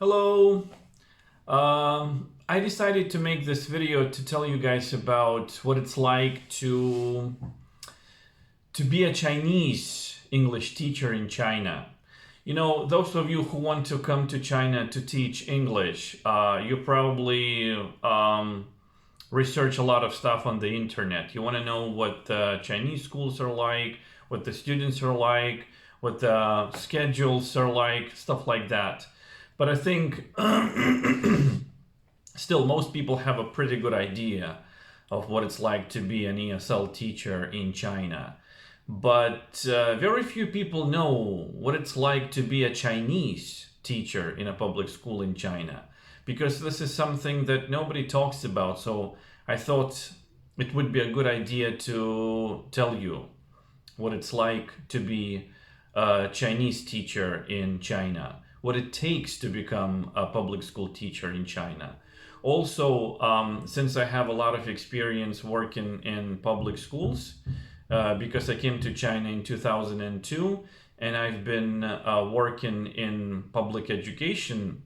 Hello. I decided to make this video to tell you guys about what it's like to be a Chinese English teacher in China. You know, those of you who want to come to China to teach English, you probably research a lot of stuff on the internet. You want to know what the Chinese schools are like, what the students are like, what the schedules are like, stuff like that. But I think still most people have a pretty good idea of what it's like to be an ESL teacher in China. But very few people know what it's like to be a Chinese teacher in a public school in China, because this is something that nobody talks about. So I thought it would be a good idea to tell you what it's like to be a Chinese teacher in China, what it takes to become a public school teacher in China. Also, since I have a lot of experience working in public schools, because I came to China in 2002, and I've been working in public education,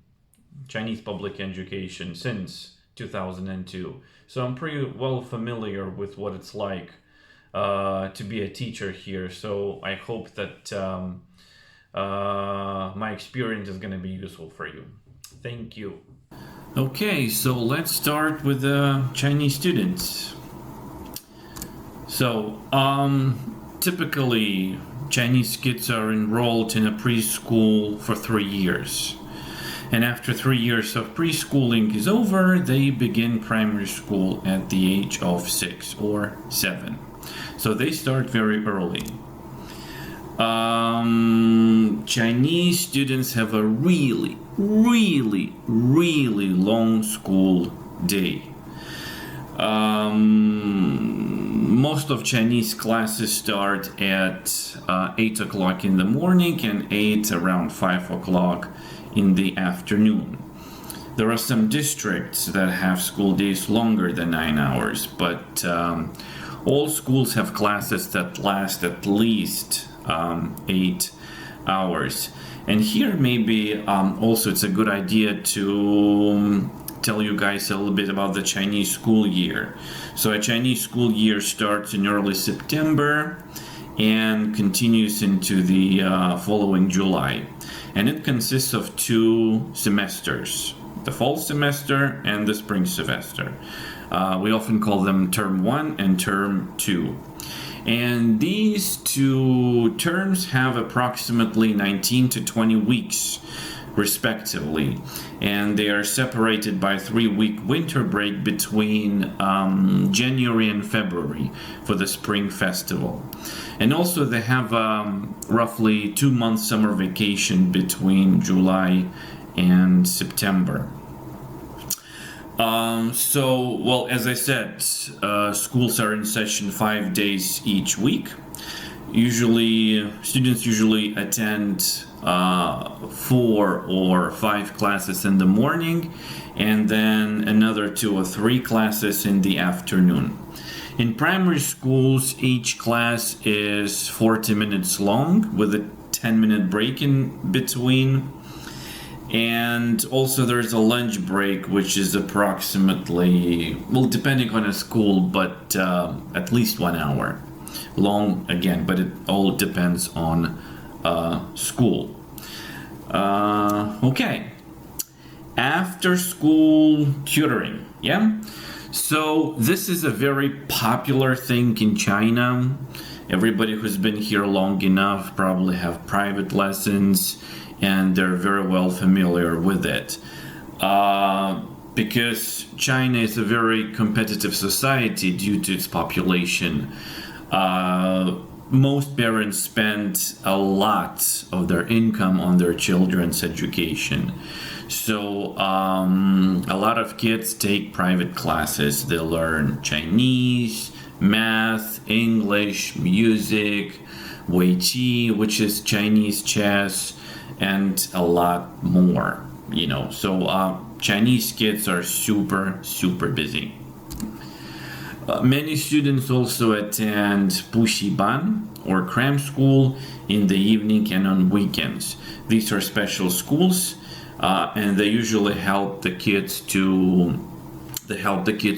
Chinese public education, since 2002. So I'm pretty well familiar with what it's like to be a teacher here. So I hope that my experience is going to be useful for you. Thank you. Okay, so let's start with the Chinese students. So, typically, Chinese kids are enrolled in a preschool for 3 years. And after 3 years of preschooling is over, they begin primary school at the age of 6 or 7. So they start very early. Chinese students have a really long school day. Most of Chinese classes start at 8 o'clock in the morning and 8 around 5 o'clock in the afternoon. There are some districts that have school days longer than 9 hours, but all schools have classes that last at least 8 hours. And here maybe also it's a good idea to tell you guys a little bit about the Chinese school year. So a Chinese school year starts in early September and continues into the following July. And it consists of 2 semesters, the fall semester and the spring semester. We often call them term 1 and term 2. And these 2 terms have approximately 19 to 20 weeks respectively, and they are separated by 3-week winter break between January and February for the Spring Festival. And also they have roughly 2-month summer vacation between July and September. Well, as I said, schools are in session 5 days each week. Students usually attend 4 or 5 classes in the morning, and then another 2 or 3 classes in the afternoon. In primary schools, each class is 40 minutes long with a 10-minute break in between. And also there's a lunch break, which is approximately, well, depending on a school, but at least 1 hour long again, but it all depends on school. Okay, after school tutoring, yeah? So this is a very popular thing in China. Everybody who's been here long enough probably have private lessons, and they're very well familiar with it. Because China is a very competitive society due to its population. Most parents spend a lot of their income on their children's education. So a lot of kids take private classes. They learn Chinese, math, English, music, Weiqi, which is Chinese chess, and a lot more, you know. So Chinese kids are super busy. Many students also attend Bushiban or cram school in the evening and on weekends. These are special schools and they usually help the kids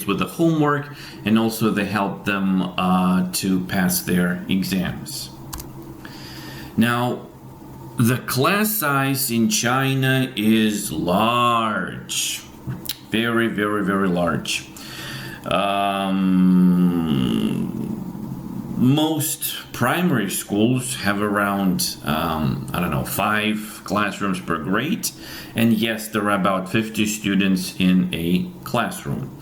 with the homework, and also they help them to pass their exams. Now, the class size in China is large, very, very, very large. Most primary schools have around, 5 classrooms per grade. And yes, there are about 50 students in a classroom.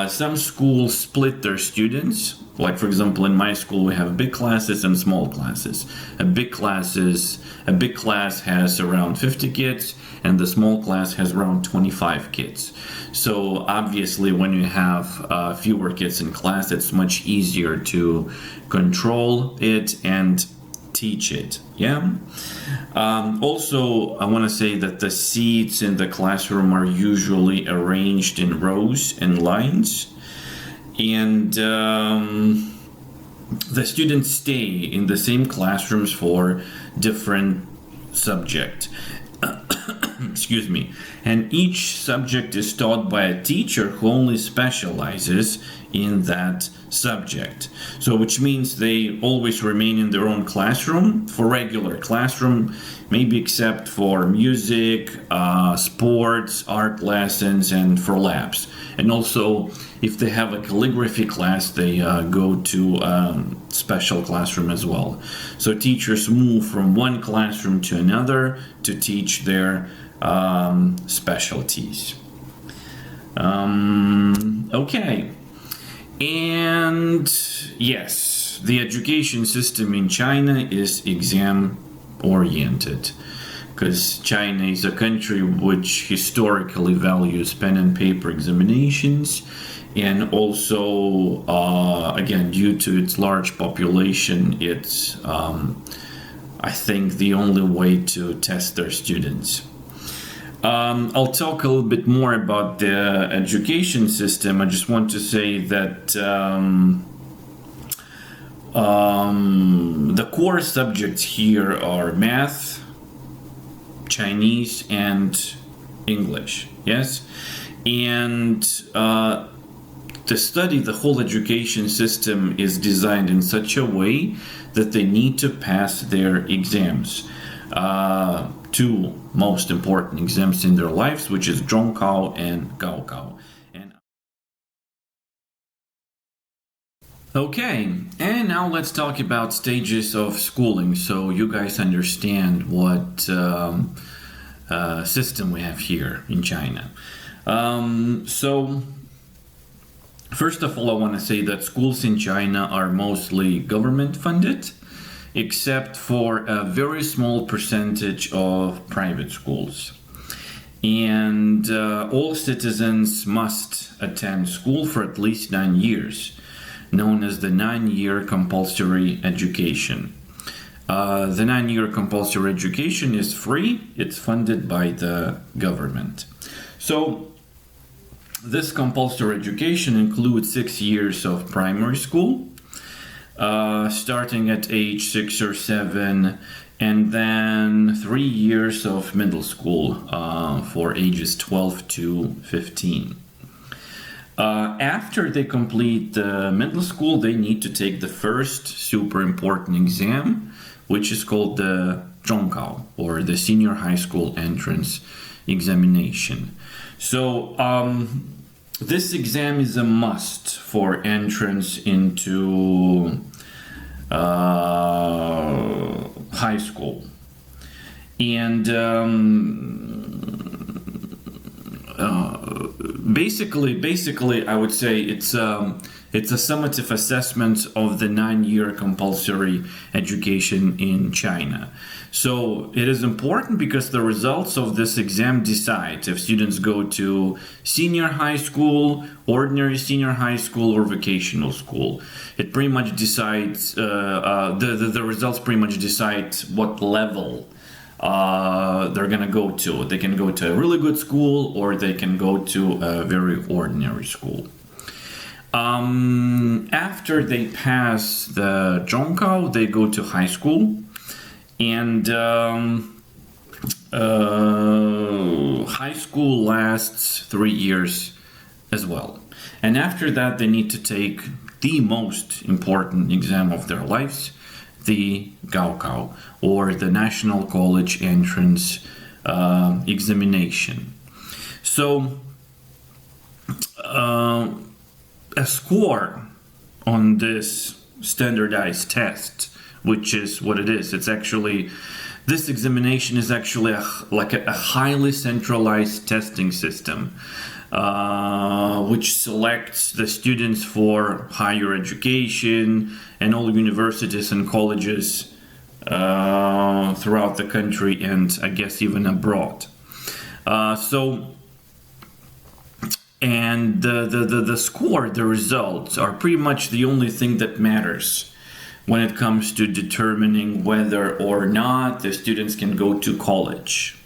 Some schools split their students. Like, for example, in my school, we have big classes and small classes. A big class has around 50 kids, and the small class has around 25 kids. So obviously, when you have fewer kids in class, it's much easier to control it and teach it. Yeah. Also, I want to say that the seats in the classroom are usually arranged in rows and lines, and the students stay in the same classrooms for different subjects. Excuse me. And each subject is taught by a teacher who only specializes in that subject. So which means they always remain in their own classroom, for regular classroom, maybe except for music, sports, art lessons, and for labs. And also, if they have a calligraphy class, they go to special classroom as well. So teachers move from one classroom to another to teach their specialties. Okay. And yes, the education system in China is exam oriented, because China is a country which historically values pen and paper examinations, and also again, due to its large population, it's I think the only way to test their students. I'll talk a little bit more about the education system. I just want to say that the core subjects here are math, Chinese, and English. Yes, and to study the whole education system is designed in such a way that they need to pass their exams. Two most important exams in their lives, which is Zhongkao and Gaokao. Okay, and now let's talk about stages of schooling, so you guys understand what system we have here in China. So, first of all, I want to say that schools in China are mostly government funded, except for a very small percentage of private schools. And all citizens must attend school for at least 9 years, known as the 9-year compulsory education. The 9-year compulsory education is free. It's funded by the government. So this compulsory education includes 6 years of primary school, starting at age 6 or 7, and then 3 years of middle school for ages 12 to 15. After they complete the middle school, they need to take the first super important exam, which is called the Zhongkao, or the senior high school entrance examination. So this exam is a must for entrance into high school. And basically, I would say it's a summative assessment of the 9-year compulsory education in China. So it is important because the results of this exam decide if students go to senior high school, ordinary senior high school, or vocational school. It pretty much decides, the results pretty much decide what level they're gonna go to. They can go to a really good school, or they can go to a very ordinary school. After they pass the Zhongkao, they go to high school, and high school lasts 3 years as well. And after that, they need to take the most important exam of their lives, the Gaokao, or the National College Entrance Examination. So, a score on this standardized test, which is what it is, this examination is actually a highly centralized testing system, which selects the students for higher education and all universities and colleges throughout the country, and I guess even abroad. And the score, the results, are pretty much the only thing that matters when it comes to determining whether or not the students can go to college.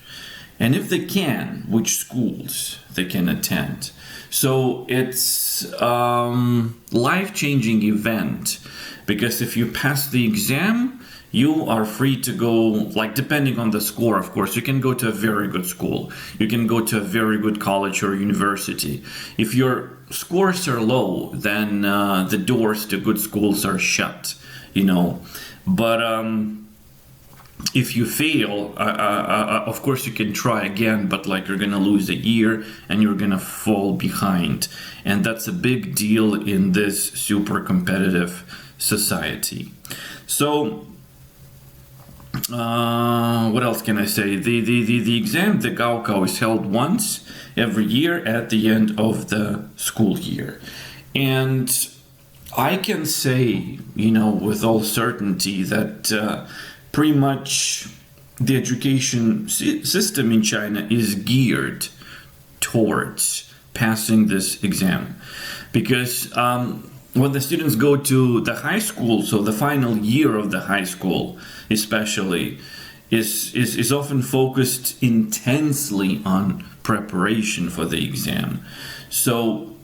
And if they can, which schools they can attend. So it's life-changing event, because if you pass the exam, you are free to go, depending on the score, of course, you can go to a very good school. You can go to a very good college or university. If your scores are low, then the doors to good schools are shut, But if you fail, of course you can try again, but you're going to lose a year and you're going to fall behind. And that's a big deal in this super competitive society. So, what else can I say? The exam, the Gaokao, is held once every year at the end of the school year. And I can say, with all certainty that pretty much the education system in China is geared towards passing this exam. Because when the students go to the high school, so the final year of the high school especially, is often focused intensely on preparation for the exam. So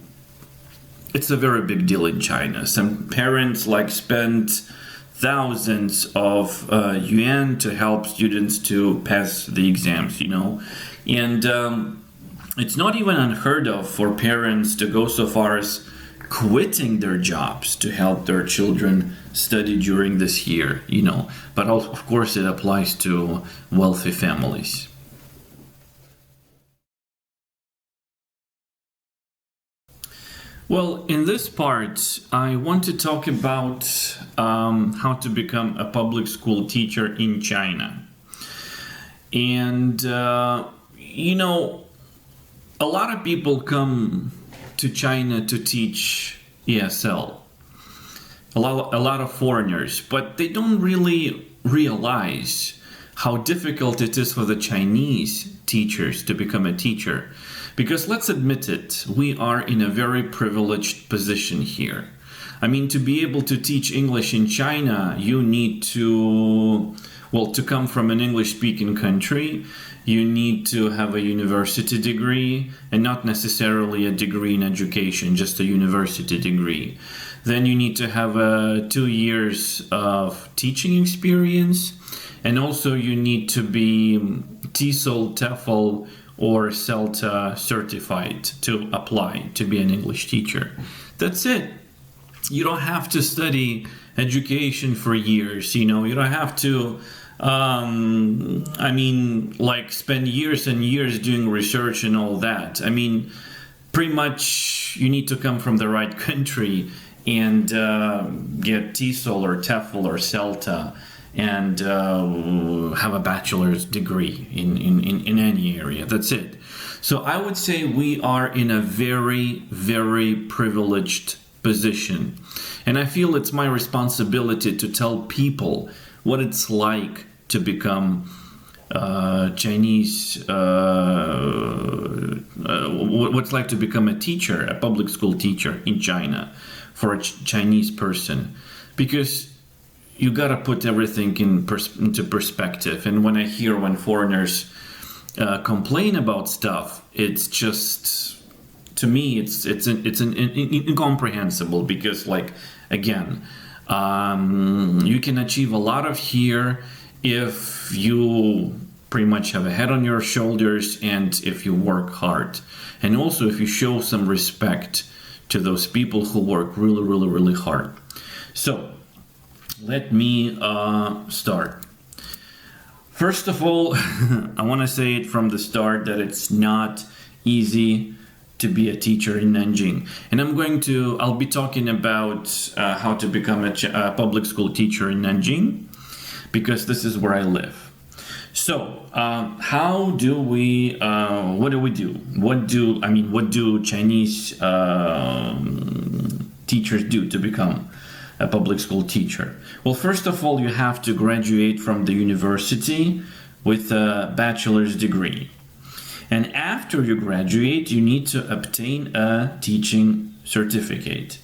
it's a very big deal in China. Some parents spend thousands of yuan to help students to pass the exams, And it's not even unheard of for parents to go so far as quitting their jobs to help their children study during this year, But of course it applies to wealthy families. Well, in this part, I want to talk about how to become a public school teacher in China. And, a lot of people come to China to teach ESL. A lot of foreigners, but they don't really realize how difficult it is for the Chinese teachers to become a teacher. Because let's admit it, we are in a very privileged position here. I mean, to be able to teach English in China, you need to come from an English-speaking country. You need to have a university degree, and not necessarily a degree in education, just a university degree. Then you need to have 2 years of teaching experience, and also you need to be TESOL, TEFL, or CELTA certified to apply to be an English teacher. That's it. You don't have to study education for years, you don't have to spend years and years doing research and all that. Pretty much you need to come from the right country and get TESOL or TEFL or CELTA and have a bachelor's degree in any area. That's it. So I would say we are in a very, very privileged position. And I feel it's my responsibility to tell people what it's like to become Chinese, what's like to become a teacher, a public school teacher in China for a Chinese person. Because you gotta put everything into perspective. And when I hear when foreigners complain about stuff, it's just, to me, it's incomprehensible. Because again, you can achieve a lot of here if you pretty much have a head on your shoulders, and if you work hard. And also if you show some respect to those people who work really, really, really hard. So let me start. First of all, I want to say it from the start that it's not easy to be a teacher in Nanjing. And I'll be talking about how to become a public school teacher in Nanjing, because this is where I live. So, what do we do? What do Chinese teachers do to become a public school teacher? Well, first of all, you have to graduate from the university with a bachelor's degree. And after you graduate, you need to obtain a teaching certificate.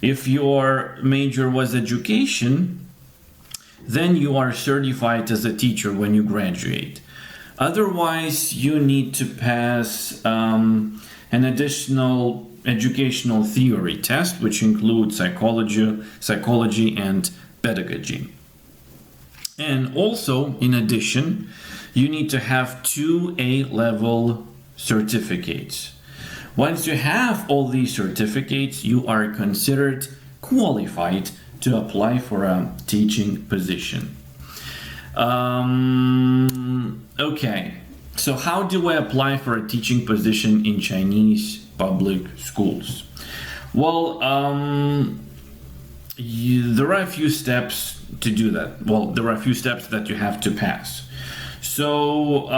If your major was education, then you are certified as a teacher when you graduate. Otherwise, you need to pass an additional educational theory test, which includes psychology and pedagogy. And also, in addition, you need to have 2 A-level certificates. Once you have all these certificates, you are considered qualified to apply for a teaching position. Okay, so how do I apply for a teaching position in Chinese public schools? Well, there are a few steps to do that. Well, there are a few steps that you have to pass. So,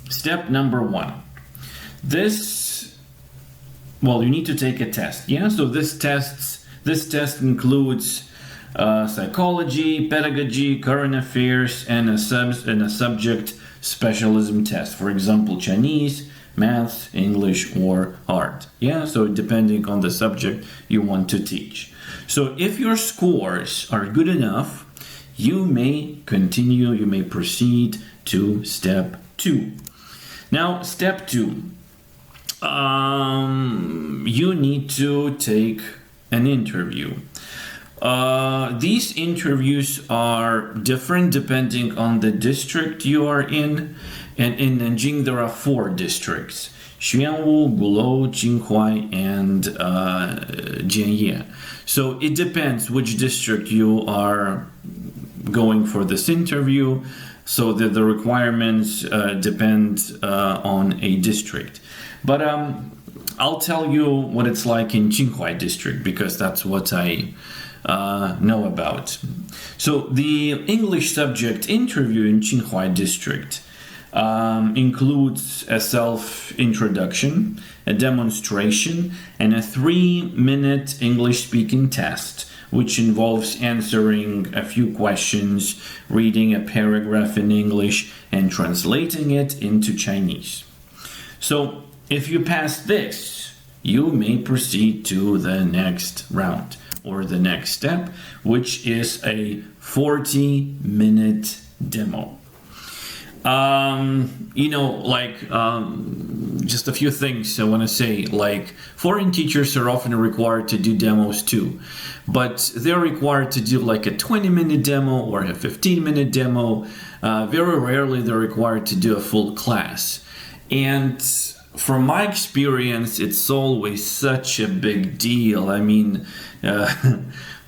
step number 1. You need to take a test. Yeah, so this test includes psychology, pedagogy, current affairs, and a subject specialism test. For example, Chinese, math, English, or art. Yeah, so depending on the subject you want to teach. So if your scores are good enough, you may proceed to step 2. Now, step 2, you need to take an interview. These interviews are different depending on the district you are in. And in Nanjing, there are 4 districts: Xuanwu, Gulou, Jinhuai, and Jianye. So it depends which district you are going for this interview, so that the requirements depend on a district. But I'll tell you what it's like in Jinhuai district, because that's what I know about. So the English subject interview in Jinhuai district includes a self-introduction, a demonstration, and a 3-minute English speaking test, which involves answering a few questions, reading a paragraph in English, and translating it into Chinese. So if you pass this, you may proceed to the next round, or the next step, which is a 40-minute demo. Just a few things I want to say. Like, foreign teachers are often required to do demos too, but they're required to do like a 20-minute demo or a 15-minute demo. Very rarely they're required to do a full class. And from my experience, it's always such a big deal. I mean,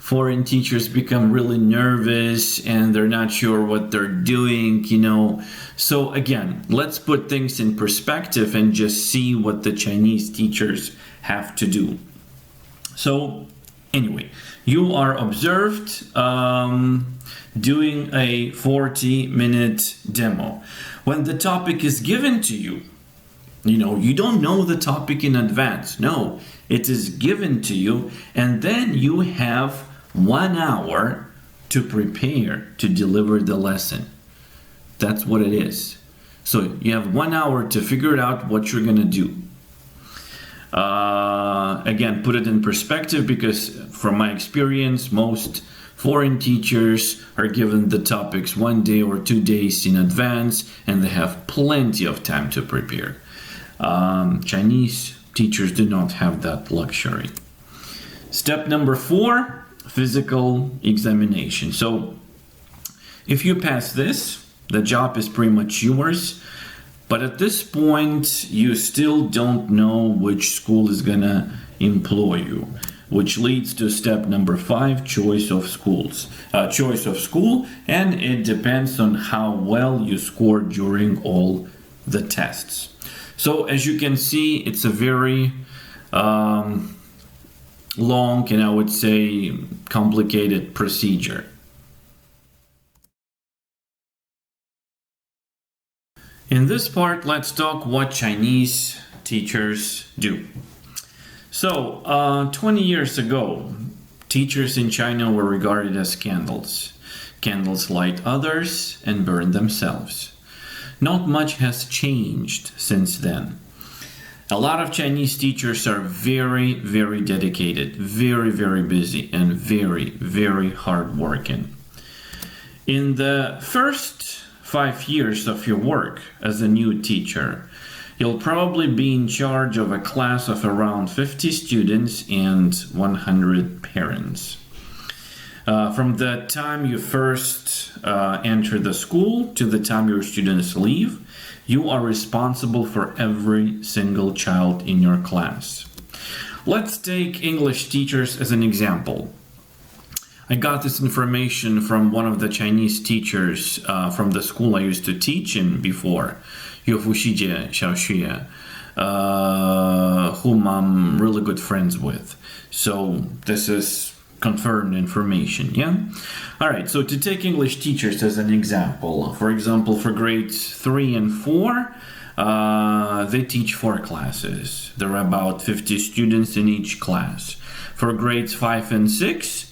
foreign teachers become really nervous and they're not sure what they're doing, So again, let's put things in perspective and just see what the Chinese teachers have to do. So anyway, you are observed doing a 40-minute demo. When the topic is given to you, you don't know the topic in advance. No, it is given to you, and then you have 1 hour to prepare to deliver the lesson. That's what it is. So you have 1 hour to figure out what you're going to do. Again, put it in perspective, because from my experience, most foreign teachers are given the topics 1 day or 2 days in advance, and they have plenty of time to prepare. Chinese teachers do not have that luxury. Step number 4, physical examination. So if you pass this, The job is pretty much yours. But at this point, you still don't know which school is gonna employ you, which leads to step number 5, choice of school, and it depends on how well you score during all the tests. So as you can see, it's a very long and I would say complicated procedure. In this part, let's talk what Chinese teachers do. So, 20 years ago, teachers in China were regarded as candles. Candles light others and burn themselves. Not much has changed since then. A lot of Chinese teachers are very, very dedicated, very, very busy, and very, very hardworking. In the first 5 years of your work as a new teacher, you'll probably be in charge of a class of around 50 students and 100 parents. From the time you first enter the school to the time your students leave, you are responsible for every single child in your class. Let's take English teachers as an example. I got this information from one of the Chinese teachers from the school I used to teach in before, Youfuxijie Xiaoxue, whom I'm really good friends with. So this is confirmed information, yeah? All right, so to take English teachers as an example, for grades 3 and 4, they teach 4 classes. There are about 50 students in each class. For grades 5 and 6,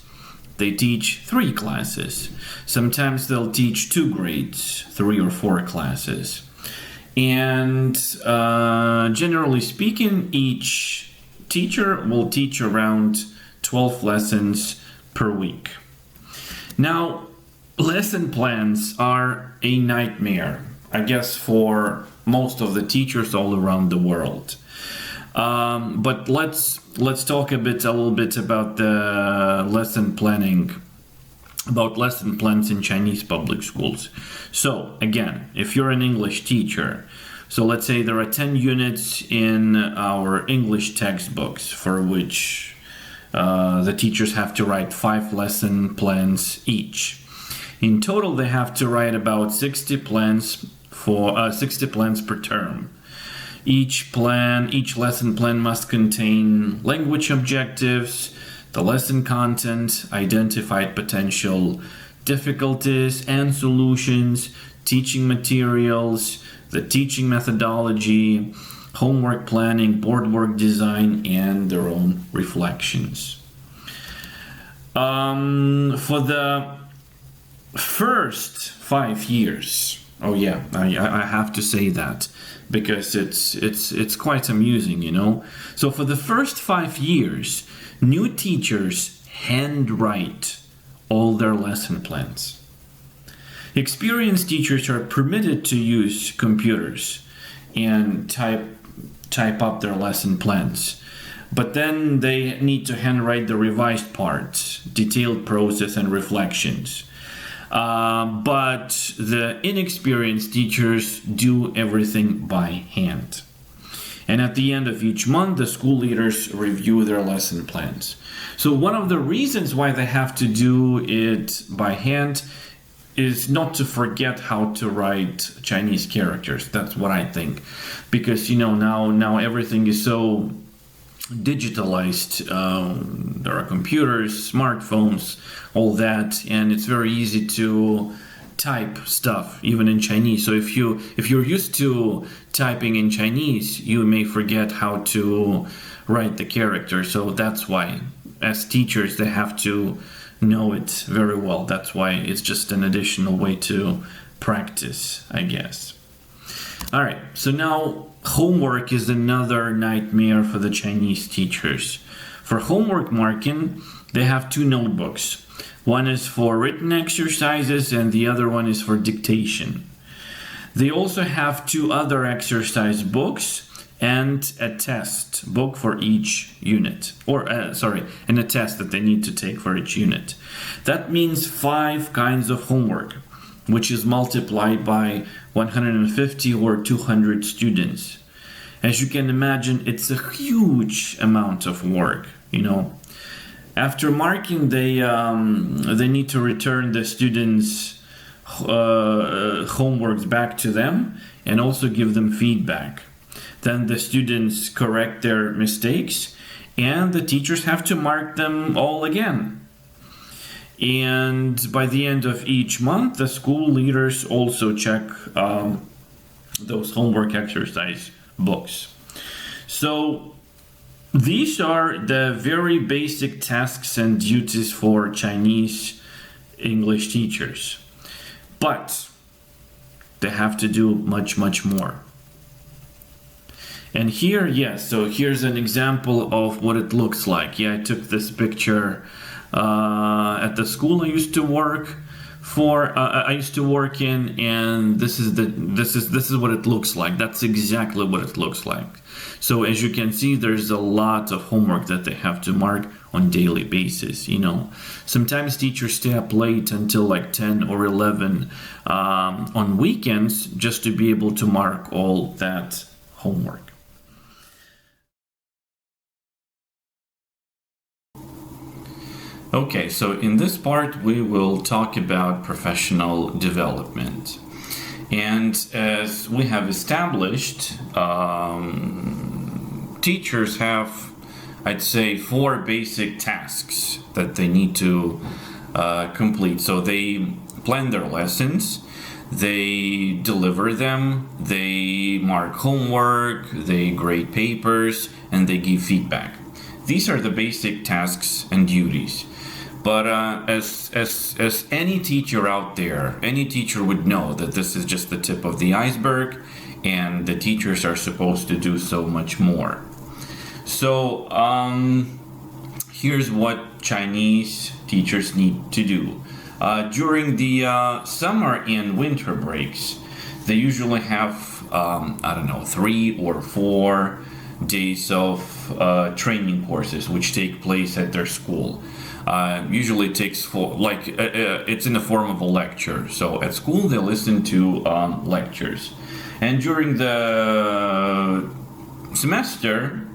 they teach 3 classes. Sometimes they'll teach 2 grades, 3 or 4 classes. And generally speaking, each teacher will teach around 12 lessons per week. Now, lesson plans are a nightmare, I guess, for most of the teachers all around the world. But let's talk a little bit about the lesson planning, about lesson plans in Chinese public schools. So again, if you're an English teacher, so let's say there are 10 units in our English textbooks for which the teachers have to write 5 lesson plans each. In total, they have to write about 60 plans per term. Each lesson plan must contain language objectives, the lesson content, identified potential difficulties and solutions, teaching materials, the teaching methodology, homework planning, board work design, and their own reflections. For the first 5 years, oh yeah, I have to say that because it's quite amusing, you know. So for the first 5 years, new teachers handwrite all their lesson plans. Experienced teachers are permitted to use computers and type up their lesson plans, but then they need to handwrite the revised parts, detailed process and reflections. But the inexperienced teachers do everything by hand. And at the end of each month, the school leaders review their lesson plans. So one of the reasons why they have to do it by hand is not to forget how to write Chinese characters. That's what I think. Because, you know, now everything is so digitalized. There are computers, smartphones, all that, and it's very easy to type stuff even in Chinese. So if you're used to typing in Chinese, you may forget how to write the character. So that's why as teachers they have to know it very well. That's why it's just an additional way to practice, I guess. All right, so now homework is another nightmare for the Chinese teachers. For homework marking, they have 2 notebooks. One is for written exercises and the other one is for dictation. They also have 2 other exercise books and a test book for each unit, and a test that they need to take for each unit. That means 5 kinds of homework. which is multiplied by 150 or 200 students. As you can imagine, it's a huge amount of work, After marking, they need to return the students' homeworks back to them and also give them feedback. Then the students correct their mistakes and the teachers have to mark them all again. And by the end of each month, the school leaders also check those homework exercise books. So these are the very basic tasks and duties for Chinese English teachers. But they have to do much, much more. And here, so here's an example of what it looks like. I took this picture at the school I used to work in, and this is what it looks like. That's exactly what it looks like. So as you can see, there's a lot of homework that they have to mark on daily basis. Sometimes teachers stay up late until like 10 or 11 on weekends just to be able to mark all that homework. Okay, so in this part we will talk about professional development. And as we have established, teachers have, I'd say, 4 basic tasks that they need to complete. So they plan their lessons, they deliver them, they mark homework, they grade papers, and they give feedback. These are the basic tasks and duties. But as any teacher out there, any teacher would know that this is just the tip of the iceberg, and the teachers are supposed to do so much more. So here's what Chinese teachers need to do. During the summer and winter breaks, they usually have, 3 or 4 days of training courses which take place at their school. Usually takes it's in the form of a lecture. So at school they listen to lectures, and during the semester,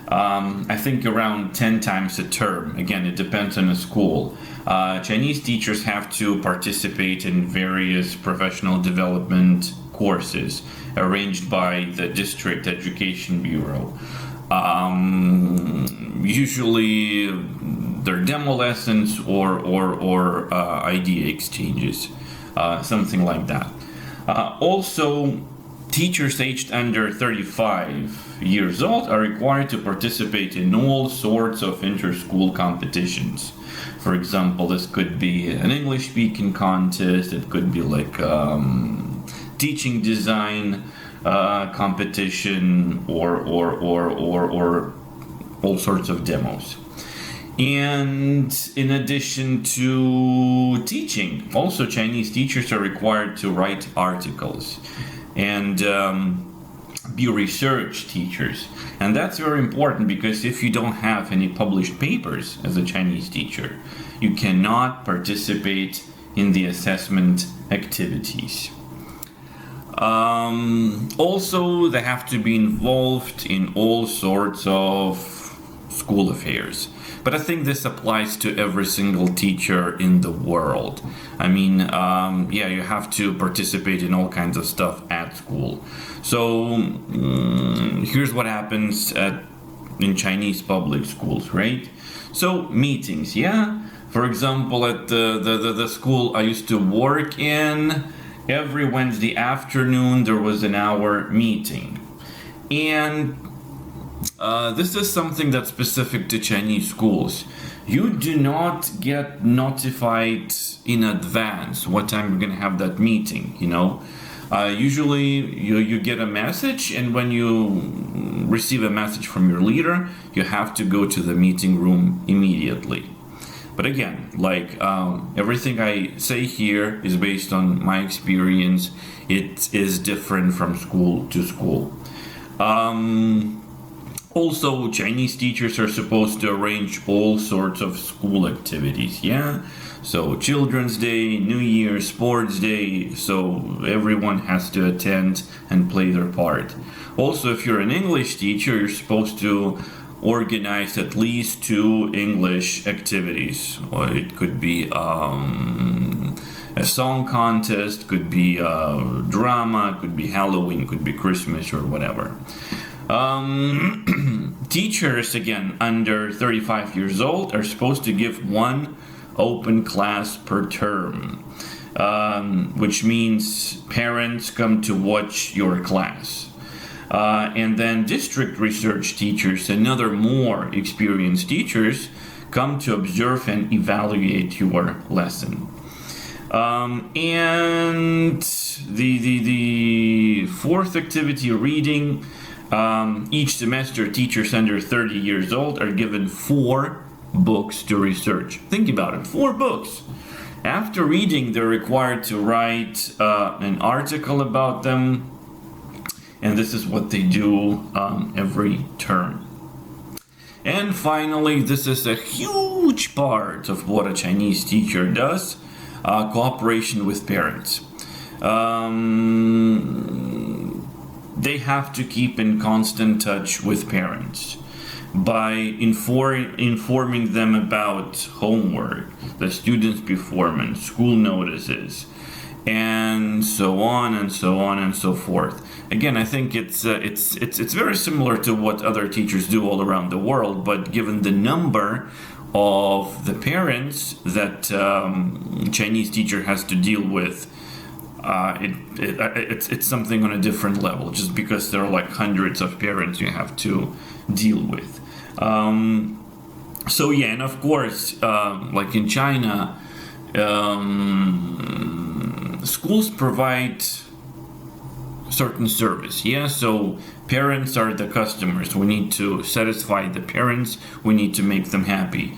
I think around 10 times a term. Again, it depends on the school. Chinese teachers have to participate in various professional development courses arranged by the District Education Bureau. Usually they're demo lessons or idea exchanges, something like that. Also, teachers aged under 35 years old are required to participate in all sorts of inter-school competitions. For example, this could be an English speaking contest, it could be like teaching design competition, or all sorts of demos. And in addition to teaching, also Chinese teachers are required to write articles and be research teachers. And that's very important, because if you don't have any published papers as a Chinese teacher, you cannot participate in the assessment activities. Also, they have to be involved in all sorts of school affairs. But I think this applies to every single teacher in the world. I mean, you have to participate in all kinds of stuff at school. So here's what happens in Chinese public schools, right? So meetings, For example, at the school I used to work in, every Wednesday afternoon there was an hour meeting. And this is something that's specific to Chinese schools. You do not get notified in advance what time you're going to have that meeting, Usually you get a message, and when you receive a message from your leader, you have to go to the meeting room immediately. But again, everything I say here is based on my experience. It is different from school to school. Also, Chinese teachers are supposed to arrange all sorts of school activities, So Children's Day, New Year, Sports Day, so everyone has to attend and play their part. Also, if you're an English teacher, you're supposed to organize at least 2 English activities. Or it could be a song contest, could be drama, could be Halloween, could be Christmas, or whatever. Teachers, again, under 35 years old are supposed to give 1 open class per term, which means parents come to watch your class. And then district research teachers and other more experienced teachers come to observe and evaluate your lesson. And the fourth activity, reading. Each semester, teachers under 30 years old are given 4 books to research. Think about it, 4 books. After reading, they're required to write an article about them, and this is what they do every term. And finally, this is a huge part of what a Chinese teacher does, cooperation with parents. They have to keep in constant touch with parents by informing them about homework, the students' performance, school notices, and so on and so on and so forth. Again, I think it's very similar to what other teachers do all around the world, but given the number of the parents that Chinese teacher has to deal with, it's something on a different level, just because there are like hundreds of parents you have to deal with. So yeah, and of course, like in China, schools provide certain service. Yeah, so parents are the customers. We need to satisfy the parents. We need to make them happy.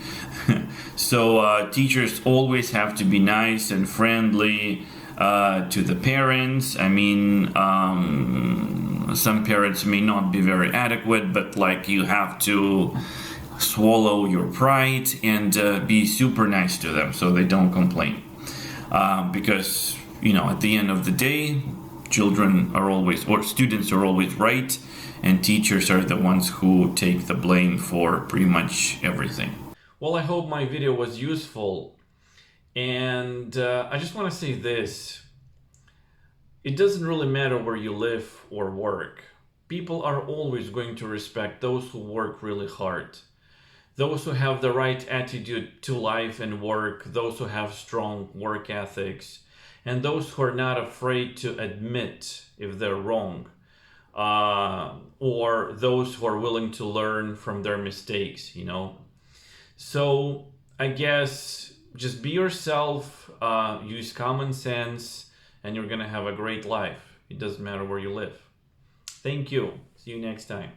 So teachers always have to be nice and friendly to the parents. I mean, some parents may not be very adequate, but like you have to swallow your pride and be super nice to them so they don't complain. Because, you know, at the end of the day, children are always, or students are always right, and teachers are the ones who take the blame for pretty much everything. Well, I hope my video was useful. And I just want to say this. It doesn't really matter where you live or work. People are always going to respect those who work really hard. Those who have the right attitude to life and work, those who have strong work ethics, and those who are not afraid to admit if they're wrong, or those who are willing to learn from their mistakes, you know. So I guess just be yourself, use common sense, and you're gonna have a great life. It doesn't matter where you live. Thank you. See you next time.